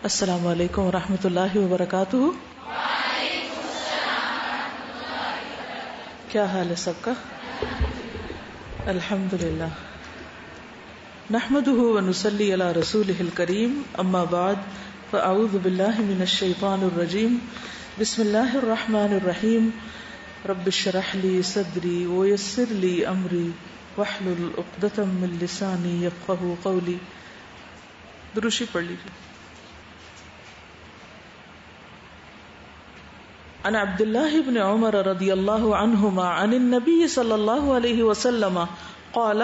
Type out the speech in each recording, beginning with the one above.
السلام علیکم ورحمۃ اللہ وبرکاتہ. کیا حال ہے سب کا؟ الحمد للہ. نحمده ونصلی علی رسولہ الکریم. اما بعد فاعوذ باللہ من الشیطان الرجیم. بسم اللہ الرحمن الرحیم. رب اشرح لی صدری ویسر لی امری واحلل عقدۃ من لسانی یفقہوا قولی. دروشی پڑھ لیجیے. عن عبد الله بن عمر رضی اللہ عنہما عن النبی صلی اللہ علیہ وسلم قال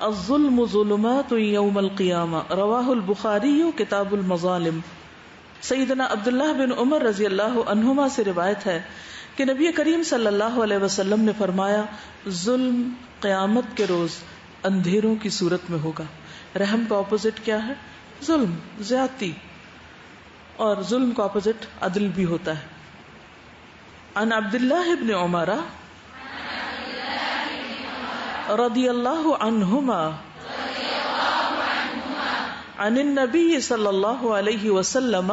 الظلم ظلمات یوم القیامہ. رواہ البخاری کتاب المظالم. سیدنا عبداللہ بن عمر رضی اللہ عنہما سے روایت ہے کہ نبی کریم صلی اللہ علیہ وسلم نے فرمایا ظلم قیامت کے روز اندھیروں کی صورت میں ہوگا. رحم کا اپوزٹ کیا ہے؟ ظلم، زیادتی. اور ظلم کا اپوزٹ عدل بھی ہوتا ہے. عن عبداللہ بن عمر رضی اللہ عنہما عن النبی صلی اللہ علیہ وسلم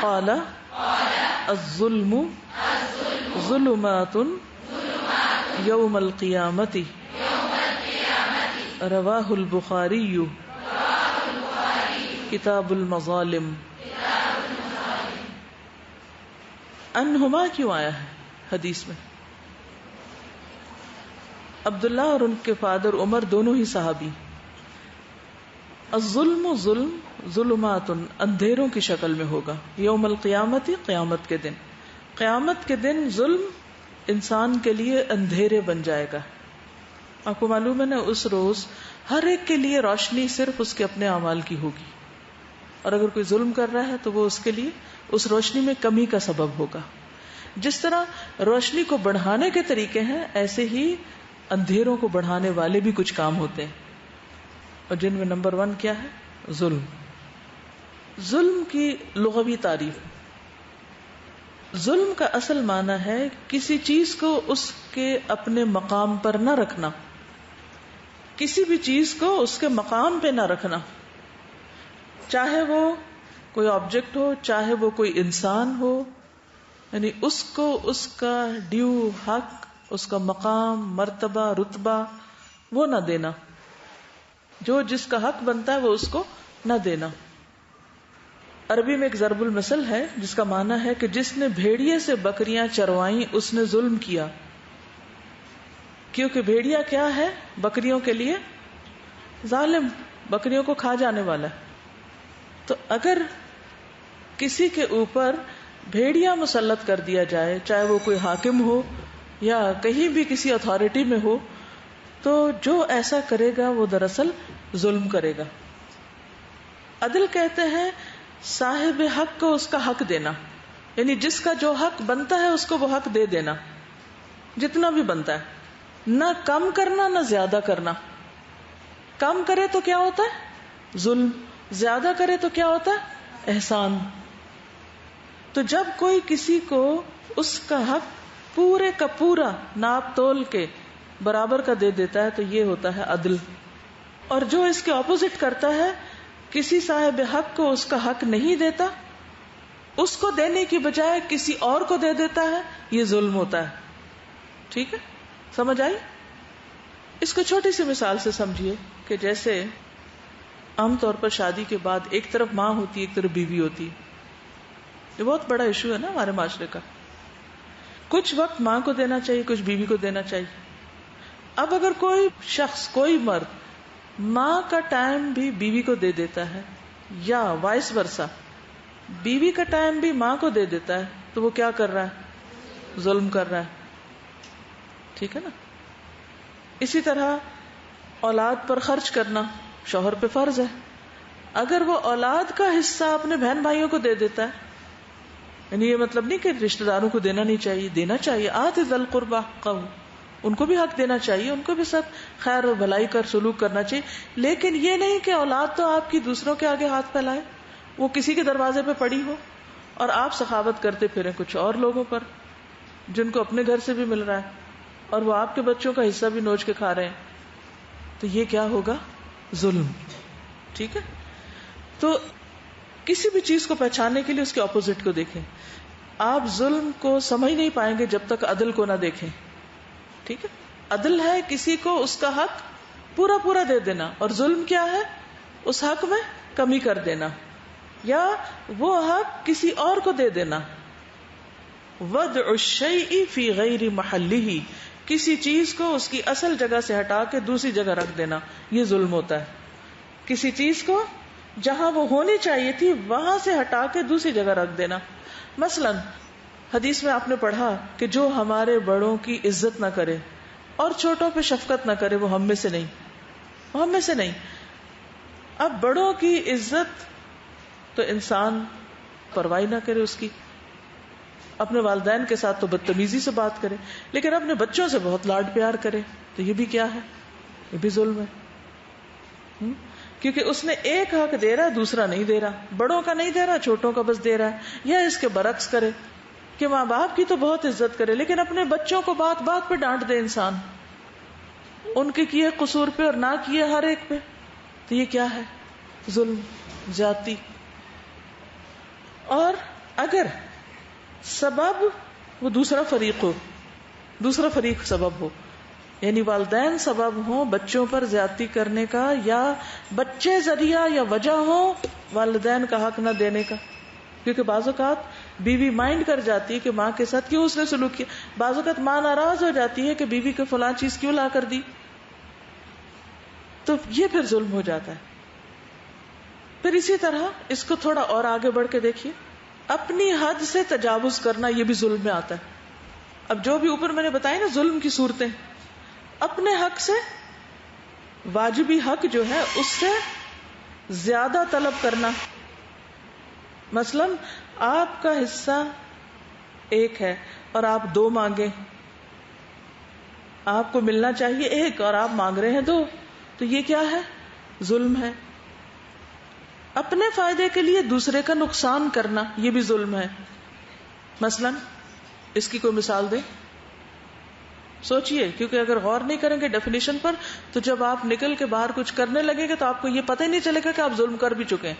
قال الظلم ظلمات یوم القیامت. رواہ البخاری کتاب المظالم. انہما کیوں آیا ہے حدیث میں؟ عبداللہ اور ان کے فادر عمر دونوں ہی صحابی. الظلم ظلم ظلمات اندھیروں کی شکل میں ہوگا. یوم القیامت قیامت کے دن. قیامت کے دن ظلم انسان کے لیے اندھیرے بن جائے گا. آپ کو معلوم ہے نا، اس روز ہر ایک کے لیے روشنی صرف اس کے اپنے اعمال کی ہوگی، اور اگر کوئی ظلم کر رہا ہے تو وہ اس کے لیے اس روشنی میں کمی کا سبب ہوگا. جس طرح روشنی کو بڑھانے کے طریقے ہیں، ایسے ہی اندھیروں کو بڑھانے والے بھی کچھ کام ہوتے ہیں، اور جن میں نمبر 1 کیا ہے؟ ظلم. ظلم کی لغوی تعریف. ظلم کا اصل معنی ہے کسی چیز کو اس کے اپنے مقام پر نہ رکھنا، کسی بھی چیز کو اس کے مقام پہ نہ رکھنا، چاہے وہ کوئی آبجیکٹ ہو، چاہے وہ کوئی انسان ہو. یعنی اس کو اس کا ڈیو حق، اس کا مقام، مرتبہ، رتبہ وہ نہ دینا. جو جس کا حق بنتا ہے وہ اس کو نہ دینا. عربی میں ایک ضرب المثل ہے جس کا معنی ہے کہ جس نے بھیڑیے سے بکریاں چروائیں اس نے ظلم کیا. کیونکہ بھیڑیا کیا ہے؟ بکریوں کے لیے ظالم، بکریوں کو کھا جانے والا ہے. تو اگر کسی کے اوپر بھیڑیا مسلط کر دیا جائے، چاہے وہ کوئی حاکم ہو یا کہیں بھی کسی اتھارٹی میں ہو، تو جو ایسا کرے گا وہ دراصل ظلم کرے گا. عدل کہتے ہیں صاحب حق کو اس کا حق دینا، یعنی جس کا جو حق بنتا ہے اس کو وہ حق دے دینا، جتنا بھی بنتا ہے، نہ کم کرنا نہ زیادہ کرنا. کم کرے تو کیا ہوتا ہے؟ ظلم. زیادہ کرے تو کیا ہوتا ہے؟ احسان. تو جب کوئی کسی کو اس کا حق پورے کا پورا ناپ تول کے برابر کا دے دیتا ہے تو یہ ہوتا ہے عدل. اور جو اس کے اپوزٹ کرتا ہے، کسی صاحب حق کو اس کا حق نہیں دیتا، اس کو دینے کی بجائے کسی اور کو دے دیتا ہے، یہ ظلم ہوتا ہے. ٹھیک ہے، سمجھ آئی؟ اس کو چھوٹی سی مثال سے سمجھیے کہ جیسے عام طور پر شادی کے بعد ایک طرف ماں ہوتی ہے، ایک طرف بیوی ہوتی ہے. یہ بہت بڑا ایشو ہے نا ہمارے معاشرے کا. کچھ وقت ماں کو دینا چاہیے، کچھ بیوی کو دینا چاہیے. اب اگر کوئی شخص، کوئی مرد ماں کا ٹائم بھی بیوی کو دے دیتا ہے، یا وائس ورسا بیوی کا ٹائم بھی ماں کو دے دیتا ہے، تو وہ کیا کر رہا ہے؟ ظلم کر رہا ہے. ٹھیک ہے نا؟ اسی طرح اولاد پر خرچ کرنا شوہر پہ فرض ہے. اگر وہ اولاد کا حصہ اپنے بہن بھائیوں کو دے دیتا ہے، یعنی یہ مطلب نہیں کہ رشتہ داروں کو دینا نہیں چاہیے، دینا چاہیے. آت ذی القربى حقہ، ان کو بھی حق دینا چاہیے، ان کو بھی ساتھ خیر اور بھلائی کا سلوک کرنا چاہیے. لیکن یہ نہیں کہ اولاد تو آپ کی دوسروں کے آگے ہاتھ پھیلائے، وہ کسی کے دروازے پہ پڑی ہو اور آپ سخاوت کرتے پھریں کچھ اور لوگوں پر جن کو اپنے گھر سے بھی مل رہا ہے، اور وہ آپ کے بچوں کا حصہ بھی نوچ کے کھا رہے ہیں. تو یہ کیا ہوگا؟ ظلم. ٹھیک ہے. تو کسی بھی چیز کو پہچاننے کے لیے اس کے اپوزٹ کو دیکھیں. آپ ظلم کو سمجھ نہیں پائیں گے جب تک عدل کو نہ دیکھیں. ٹھیک ہے. عدل ہے کسی کو اس کا حق پورا پورا دے دینا, اور ظلم کیا ہے؟ اس حق میں کمی کر دینا یا وہ حق کسی اور کو دے دینا. وضع الشیء فی غیر محلہ, کسی چیز کو اس کی اصل جگہ سے ہٹا کے دوسری جگہ رکھ دینا, یہ ظلم ہوتا ہے. کسی چیز کو جہاں وہ ہونی چاہیے تھی وہاں سے ہٹا کے دوسری جگہ رکھ دینا. مثلا حدیث میں آپ نے پڑھا کہ جو ہمارے بڑوں کی عزت نہ کرے اور چھوٹوں پہ شفقت نہ کرے وہ ہم میں سے نہیں, وہ ہم میں سے نہیں. اب بڑوں کی عزت تو انسان پرواہ نہ کرے اس کی, اپنے والدین کے ساتھ تو بدتمیزی سے بات کرے, لیکن اپنے بچوں سے بہت لاڈ پیار کرے, تو یہ بھی کیا ہے؟ یہ بھی ظلم ہے. کیونکہ اس نے ایک حق دے رہا ہے دوسرا نہیں دے رہا, بڑوں کا نہیں دے رہا چھوٹوں کا بس دے رہا ہے. یا اس کے برعکس کرے کہ ماں باپ کی تو بہت عزت کرے لیکن اپنے بچوں کو بات بات پہ ڈانٹ دے انسان, ان کے کیے قصور پہ اور نہ کیے ہر ایک پہ, تو یہ کیا ہے؟ ظلم, زیادتی. اور اگر سبب وہ دوسرا فریق ہو, دوسرا فریق سبب ہو, یعنی والدین سبب ہوں بچوں پر زیادتی کرنے کا, یا بچے ذریعہ یا وجہ ہو والدین کا حق نہ دینے کا, کیونکہ بعض اوقات بیوی مائنڈ کر جاتی ہے کہ ماں کے ساتھ کیوں اس نے سلوک کیا, بعض اوقات ماں ناراض ہو جاتی ہے کہ بیوی کو فلاں چیز کیوں لا کر دی, تو یہ پھر ظلم ہو جاتا ہے. پھر اسی طرح اس کو تھوڑا اور آگے بڑھ کے دیکھیے, اپنی حد سے تجاوز کرنا یہ بھی ظلم میں آتا ہے. اب جو بھی اوپر میں نے بتایا نا ظلم کی صورتیں, اپنے حق سے, واجبی حق جو ہے اس سے زیادہ طلب کرنا. مثلا آپ کا حصہ 1 ہے اور آپ 2 مانگے, آپ کو ملنا چاہیے 1 اور آپ مانگ رہے ہیں 2, تو یہ کیا ہے؟ ظلم ہے. اپنے فائدے کے لیے دوسرے کا نقصان کرنا یہ بھی ظلم ہے. مثلا اس کی کوئی مثال دیں, سوچئے, کیونکہ اگر غور نہیں کریں گے ڈیفینیشن پر تو جب آپ نکل کے باہر کچھ کرنے لگے گے تو آپ کو یہ پتہ ہی نہیں چلے گا کہ آپ ظلم کر بھی چکے ہیں.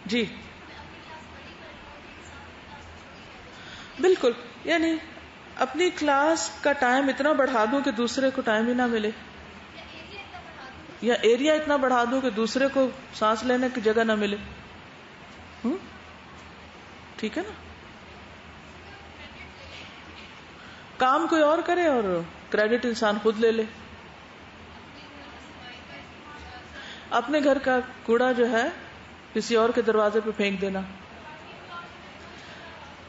جی بالکل, یعنی اپنی کلاس کا ٹائم اتنا بڑھا دوں کہ دوسرے کو ٹائم ہی نہ ملے, یا ایریا اتنا بڑھا دوں کہ دوسرے کو سانس لینے کی جگہ نہ ملے. ٹھیک ہے نا, کام کوئی اور کرے اور کریڈٹ انسان خود لے لے. اپنے گھر کا کوڑا جو ہے کسی اور کے دروازے پہ پھینک دینا,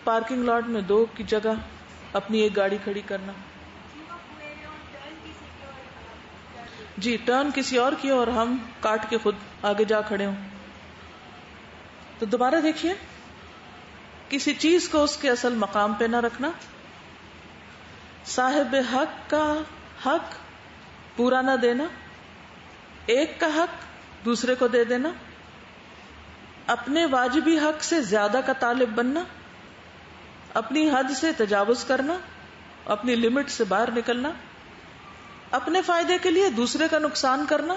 پارکنگ لاٹ میں 2 کی جگہ اپنی 1 گاڑی کھڑی کرنا. جی, ٹرن کسی اور کی اور ہم کاٹ کے خود آگے جا کھڑے ہوں. تو دوبارہ دیکھیے, کسی چیز کو اس کے اصل مقام پہ نہ رکھنا, صاحب حق کا حق پورا نہ دینا, ایک کا حق دوسرے کو دے دینا, اپنے واجبی حق سے زیادہ کا طالب بننا, اپنی حد سے تجاوز کرنا, اپنی لمٹ سے باہر نکلنا, اپنے فائدے کے لیے دوسرے کا نقصان کرنا,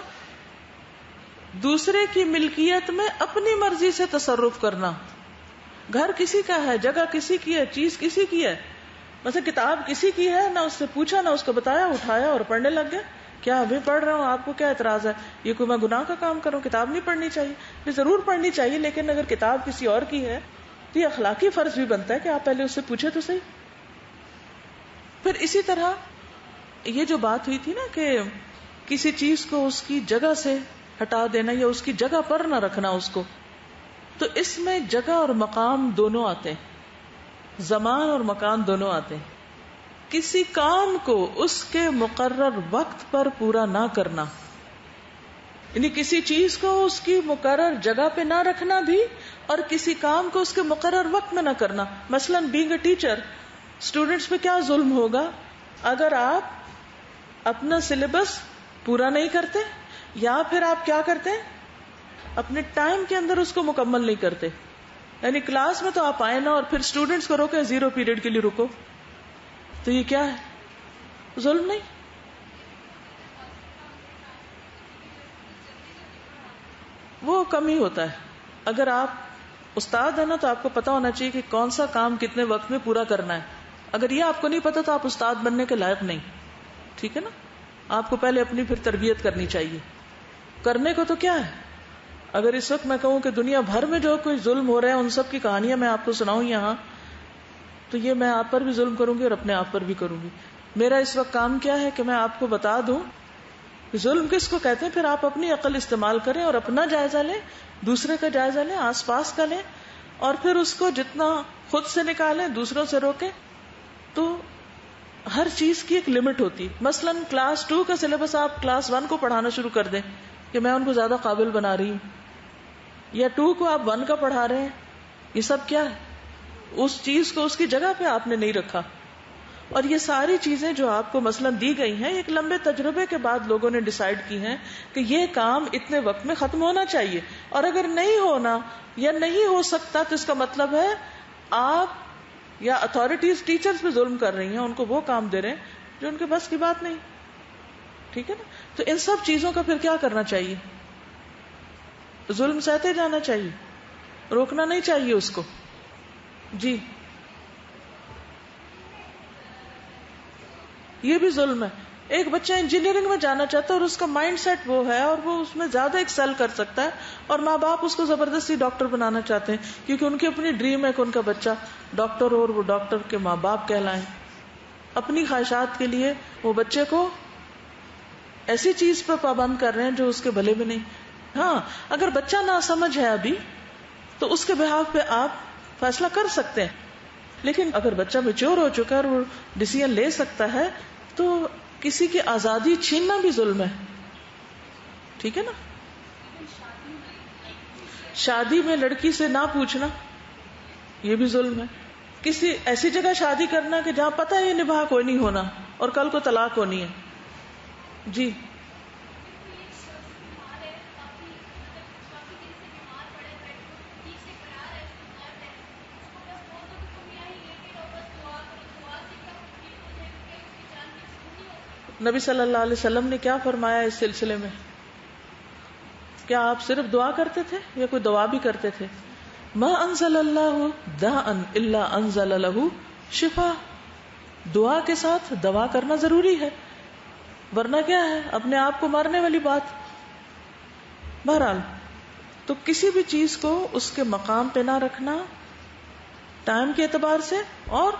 دوسرے کی ملکیت میں اپنی مرضی سے تصرف کرنا. گھر کسی کا ہے, جگہ کسی کی ہے, چیز کسی کی ہے, مثلا کتاب کسی کی ہے, نہ اس سے پوچھا نہ اس کو بتایا, اٹھایا اور پڑھنے لگ گیا. کیا ابھی پڑھ رہا ہوں, آپ کو کیا اعتراض ہے؟ یہ کوئی میں گناہ کا کام کروں؟ کتاب نہیں پڑھنی چاہیے؟ یہ ضرور پڑھنی چاہیے, لیکن اگر کتاب کسی اور کی ہے تو یہ اخلاقی فرض بھی بنتا ہے کہ آپ پہلے اس سے پوچھے تو صحیح. پھر اسی طرح یہ جو بات ہوئی تھی نا کہ کسی چیز کو اس کی جگہ سے ہٹا دینا یا اس کی جگہ پر نہ رکھنا اس کو, تو اس میں جگہ اور مقام دونوں آتے ہیں, زمان اور مکان دونوں آتے ہیں. کسی کام کو اس کے مقرر وقت پر پورا نہ کرنا, یعنی کسی چیز کو اس کی مقرر جگہ پہ نہ رکھنا بھی, اور کسی کام کو اس کے مقرر وقت میں نہ کرنا. مثلا بینگ اے ٹیچر, اسٹوڈینٹس پہ کیا ظلم ہوگا اگر آپ اپنا سلیبس پورا نہیں کرتے, یا پھر آپ کیا کرتے ہیں اپنے ٹائم کے اندر اس کو مکمل نہیں کرتے. یعنی کلاس میں تو آپ آئے نا اور پھر اسٹوڈینٹس کو روکے 0 پیریڈ کے لیے رکو, تو یہ کیا ہے؟ ظلم نہیں؟ وہ کم ہی ہوتا ہے. اگر آپ استاد ہیں نا تو آپ کو پتا ہونا چاہیے کہ کون سا کام کتنے وقت میں پورا کرنا ہے. اگر یہ آپ کو نہیں پتا تو آپ استاد بننے کے لائق نہیں. ٹھیک ہے نا. آپ کو پہلے اپنی پھر تربیت کرنی چاہیے. کرنے کو تو کیا ہے. اگر اس وقت میں کہوں کہ دنیا بھر میں جو کوئی ظلم ہو رہا ہے ان سب کی کہانیاں میں آپ کو سناؤں یہاں, تو یہ میں آپ پر بھی ظلم کروں گی اور اپنے آپ پر بھی کروں گی. میرا اس وقت کام کیا ہے کہ میں آپ کو بتا دوں ظلم کس کو کہتے ہیں, پھر آپ اپنی عقل استعمال کریں اور اپنا جائزہ لیں, دوسرے کا جائزہ لیں, آس پاس کا لیں, اور پھر اس کو جتنا خود سے نکالیں دوسروں سے روکیں. تو ہر چیز کی ایک لمٹ ہوتی. مثلا کلاس 2 کا سلیبس آپ کلاس 1 کو پڑھانا شروع کر دیں کہ میں ان کو زیادہ قابل بنا رہی ہوں, یا 2 کو آپ 1 کا پڑھا رہے ہیں. یہ سب کیا ہے, اس چیز کو اس کی جگہ پہ آپ نے نہیں رکھا. اور یہ ساری چیزیں جو آپ کو مثلا دی گئی ہیں ایک لمبے تجربے کے بعد لوگوں نے ڈیسائیڈ کی ہیں کہ یہ کام اتنے وقت میں ختم ہونا چاہیے, اور اگر نہیں ہونا یا نہیں ہو سکتا تو اس کا مطلب ہے آپ یا اتھارٹیز ٹیچرز پہ ظلم کر رہی ہیں, ان کو وہ کام دے رہے ہیں جو ان کے بس کی بات نہیں. ٹھیک ہے نا. تو ان سب چیزوں کا پھر کیا کرنا چاہیے, ظلم سہتے جانا چاہیے, روکنا نہیں چاہیے اس کو. جی یہ بھی ظلم ہے. ایک بچہ انجینئرنگ میں جانا چاہتا ہے اور اس کا مائنڈ سیٹ وہ ہے اور وہ اس میں زیادہ ایکسل کر سکتا ہے, اور ماں باپ اس کو زبردستی ڈاکٹر بنانا چاہتے ہیں کیونکہ ان کی اپنی ڈریم ہے کہ ان کا بچہ ڈاکٹر ہو اور وہ ڈاکٹر کے ماں باپ کہلائیں. اپنی خواہشات کے لیے وہ بچے کو ایسی چیز پہ پابند کر رہے ہیں جو اس کے بھلے میں نہیں. ہاں اگر بچہ ناسمجھ ہے ابھی تو اس کے بہاف پہ آپ فیصلہ کر سکتے ہیں, لیکن اگر بچہ میچور ہو چکا ہے اور وہ ڈیسیژن لے سکتا ہے تو کسی کی آزادی چھیننا بھی ظلم ہے. ٹھیک ہے نا. شادی میں لڑکی سے نہ پوچھنا یہ بھی ظلم ہے. کسی ایسی جگہ شادی کرنا کہ جہاں پتہ ہے یہ نباہ کوئی نہیں ہونا اور کل کو طلاق ہونی ہے. جی نبی صلی اللہ علیہ وسلم نے کیا فرمایا اس سلسلے میں؟ کیا آپ صرف دعا کرتے تھے یا کوئی دعا بھی کرتے تھے؟ ما انزل اللہ داء الا انزل له شفا. دعا کے ساتھ دوا کرنا ضروری ہے, ورنہ کیا ہے اپنے آپ کو مارنے والی بات. بہرحال تو کسی بھی چیز کو اس کے مقام پہ نہ رکھنا, ٹائم کے اعتبار سے اور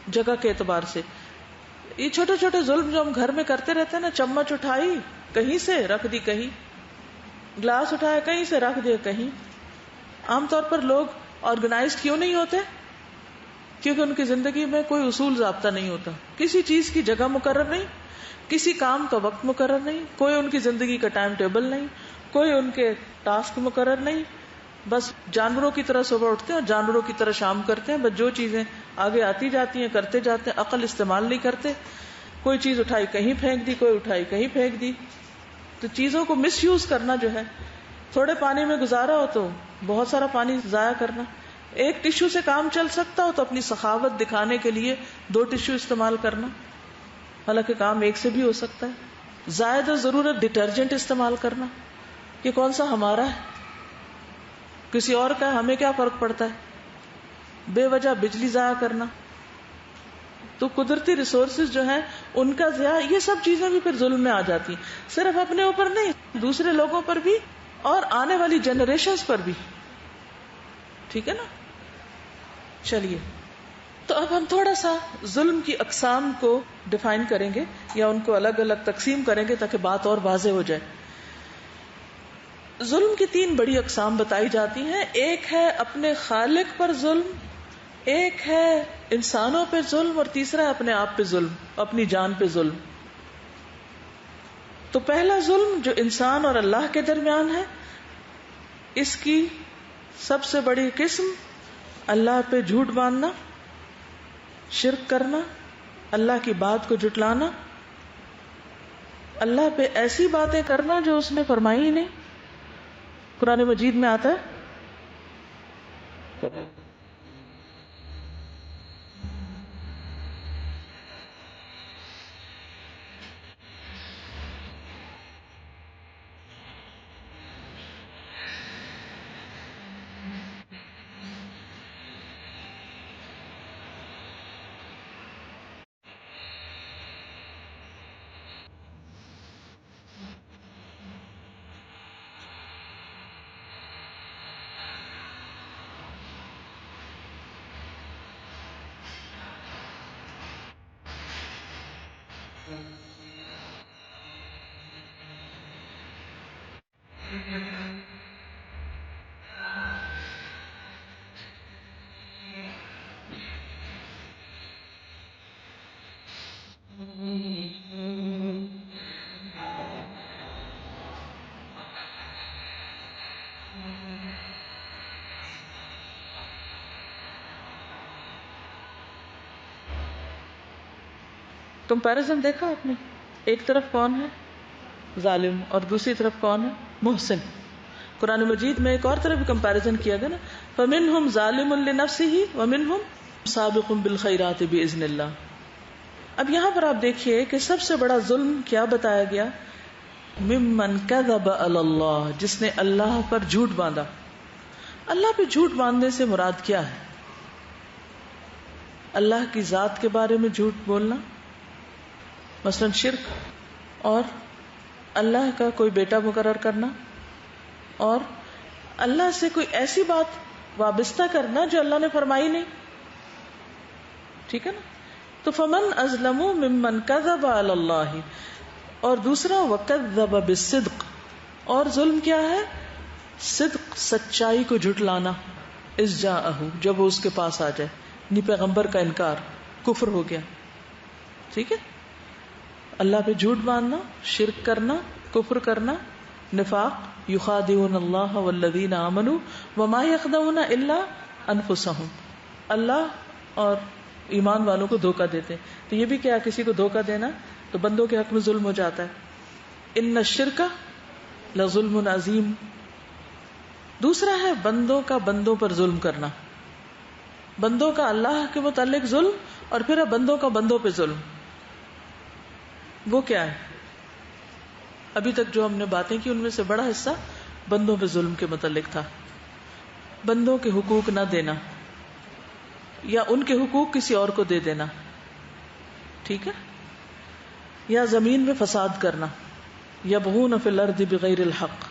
جگہ کے اعتبار سے. یہ چھوٹے چھوٹے ظلم جو ہم گھر میں کرتے رہتے ہیں نا, چمچ اٹھائی کہیں سے رکھ دی کہیں, گلاس اٹھایا کہیں سے رکھ دیا کہیں. عام طور پر لوگ آرگنائزڈ کیوں نہیں ہوتے؟ کیونکہ ان کی زندگی میں کوئی اصول ضابطہ نہیں ہوتا, کسی چیز کی جگہ مقرر نہیں, کسی کام کا وقت مقرر نہیں, کوئی ان کی زندگی کا ٹائم ٹیبل نہیں, کوئی ان کے ٹاسک مقرر نہیں. بس جانوروں کی طرح صبح اٹھتے ہیں اور جانوروں کی طرح شام کرتے ہیں. بس جو چیزیں آگے آتی جاتی ہیں کرتے جاتے ہیں, عقل استعمال نہیں کرتے. کوئی چیز اٹھائی کہیں پھینک دی, کوئی اٹھائی کہیں پھینک دی. تو چیزوں کو مس یوز کرنا جو ہے, تھوڑے پانی میں گزارا ہو تو بہت سارا پانی ضائع کرنا. ایک ٹشو سے کام چل سکتا ہو تو اپنی سخاوت دکھانے کے لیے 2 ٹشو استعمال کرنا, حالانکہ کام ایک سے بھی ہو سکتا ہے. زائد ضرورت ڈٹرجنٹ استعمال کرنا, یہ کون سا ہمارا ہے کسی اور کا ہے, ہمیں کیا فرق پڑتا ہے. بے وجہ بجلی ضائع کرنا, تو قدرتی ریسورسز جو ہیں ان کا ضیاع, یہ سب چیزیں بھی پھر ظلم میں آ جاتی ہیں. صرف اپنے اوپر نہیں, دوسرے لوگوں پر بھی اور آنے والی جنریشنز پر بھی. ٹھیک ہے نا. چلیے تو اب ہم تھوڑا سا ظلم کی اقسام کو ڈیفائن کریں گے یا ان کو الگ الگ تقسیم کریں گے تاکہ بات اور واضح ہو جائے. ظلم کی 3 بڑی اقسام بتائی جاتی ہیں. ایک ہے اپنے خالق پر ظلم, ایک ہے انسانوں پہ ظلم, اور تیسرا ہے اپنے آپ پہ ظلم, اپنی جان پہ ظلم. تو پہلا ظلم جو انسان اور اللہ کے درمیان ہے, اس کی سب سے بڑی قسم اللہ پہ جھوٹ باندھنا, شرک کرنا, اللہ کی بات کو جھٹلانا, اللہ پہ ایسی باتیں کرنا جو اس نے فرمائی ہی نہیں. قرآن مجید میں آتا ہے کمپیرزن دیکھا آپ نے؟ ایک طرف کون ہے ظالم اور دوسری طرف کون ہے محسن. قرآن مجید میں ایک اور طرف بھی کمپیرزن کیا گیا نا، فَمِنْهُمْ ظَالِمٌ لِنَفْسِهِ وَمِنْهُمْ سَابِقٌ بِالْخَيْرَاتِ بِإِذْنِ اللَّهِ. اب یہاں پر آپ دیکھیے کہ سب سے بڑا ظلم کیا بتایا گیا؟ ممن کذب علی اللہ، جس نے اللہ پر جھوٹ باندھا. اللہ پہ جھوٹ باندھنے سے مراد کیا ہے؟ اللہ کی ذات کے بارے میں جھوٹ بولنا، مثلا شرک، اور اللہ کا کوئی بیٹا مقرر کرنا، اور اللہ سے کوئی ایسی بات وابستہ کرنا جو اللہ نے فرمائی نہیں. ٹھیک ہے نا؟ تو فمن ازلم ممن کذب علی اللہ، اور دوسرا وکذب بالصدق، اور ظلم کیا ہے؟ صدق، سچائی کو جھٹلانا، اذ جاءہ، جب وہ اس کے پاس آ جائے، یعنی پیغمبر کا انکار، کفر ہو گیا. ٹھیک ہے؟ اللہ پہ جھوٹ باندھنا، شرک کرنا، کفر کرنا، نفاق، یخادعون اللہ والذین آمنوا وما یخدعون الا انفسہم، اللہ اور ایمان والوں کو دھوکہ دیتے. تو یہ بھی کیا، کسی کو دھوکہ دینا تو بندوں کے حق میں ظلم ہو جاتا ہے. ان الشرک لظلم عظیم. دوسرا ہے بندوں کا بندوں پر ظلم کرنا، بندوں کا اللہ کے متعلق ظلم، اور پھر بندوں کا بندوں پہ ظلم. وہ کیا ہے؟ ابھی تک جو ہم نے باتیں کی ان میں سے بڑا حصہ بندوں پہ ظلم کے متعلق تھا. بندوں کے حقوق نہ دینا، یا ان کے حقوق کسی اور کو دے دینا. ٹھیک ہے؟ یا زمین میں فساد کرنا، یبغون فی الارض بغیر الحق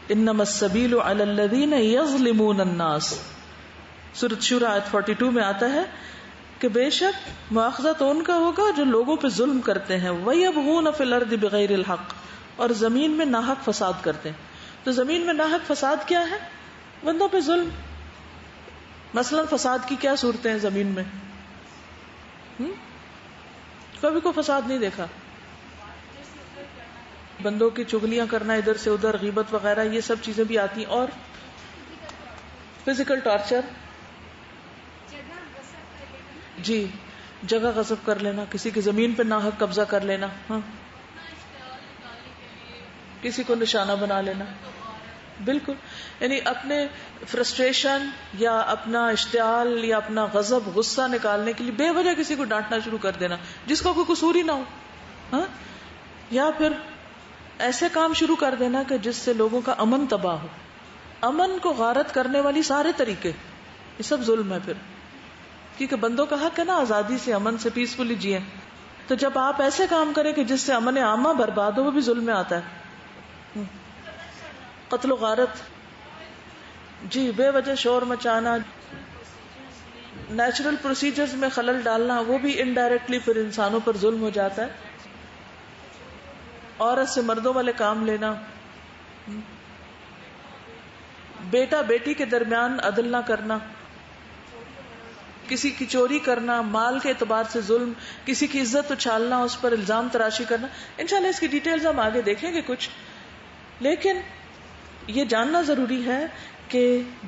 انما السبیل علی الذین یظلمون الناس. سورۃ شورى آیت 42 میں آتا ہے کہ بے شک مواخذہ تو ان کا ہوگا جو لوگوں پہ ظلم کرتے ہیں. وَيَبْغُونَ فِي الْأَرْضِ بِغَيْرِ الْحَقِّ، اور زمین میں ناحق فساد کرتے ہیں. تو زمین میں ناحق فساد کیا ہے؟ بندوں پہ ظلم. مثلا فساد کی کیا صورتیں ہیں زمین میں؟ کبھی کوئی فساد نہیں دیکھا؟ بندوں کی چغلیاں کرنا ادھر سے ادھر، غیبت وغیرہ، یہ سب چیزیں بھی آتی ہیں. اور فزیکل ٹارچر، جی، جگہ غصب کر لینا، کسی کی زمین پہ ناحق قبضہ کر لینا، ہاں، کسی کو نشانہ بنا لینا. بالکل، یعنی اپنے فرسٹریشن یا اپنا اشتعال یا اپنا غضب، غصہ نکالنے کے لیے بے وجہ کسی کو ڈانٹنا شروع کر دینا جس کا کوئی قصور ہی نہ ہو، ہاں، یا پھر ایسے کام شروع کر دینا کہ جس سے لوگوں کا امن تباہ ہو. امن کو غارت کرنے والی سارے طریقے، یہ سب ظلم ہے. پھر کیونکہ بندوں کا حق ہے نا آزادی سے، امن سے، پیسفلی جیئیں. تو جب آپ ایسے کام کریں کہ جس سے امن عامہ برباد ہو، وہ بھی ظلم میں آتا ہے. قتل و غارت، جی، بے وجہ شور مچانا، نیچرل پروسیجرز میں خلل ڈالنا، وہ بھی انڈائریکٹلی پھر انسانوں پر ظلم ہو جاتا ہے. عورت سے مردوں والے کام لینا، بیٹا بیٹی کے درمیان عدل نہ کرنا، کسی کی چوری کرنا، مال کے اعتبار سے ظلم، کسی کی عزت اچھالنا، اس پر الزام تراشی کرنا. انشاءاللہ اس کی ڈیٹیلز ہم آگے دیکھیں گے کچھ. لیکن یہ جاننا ضروری ہے کہ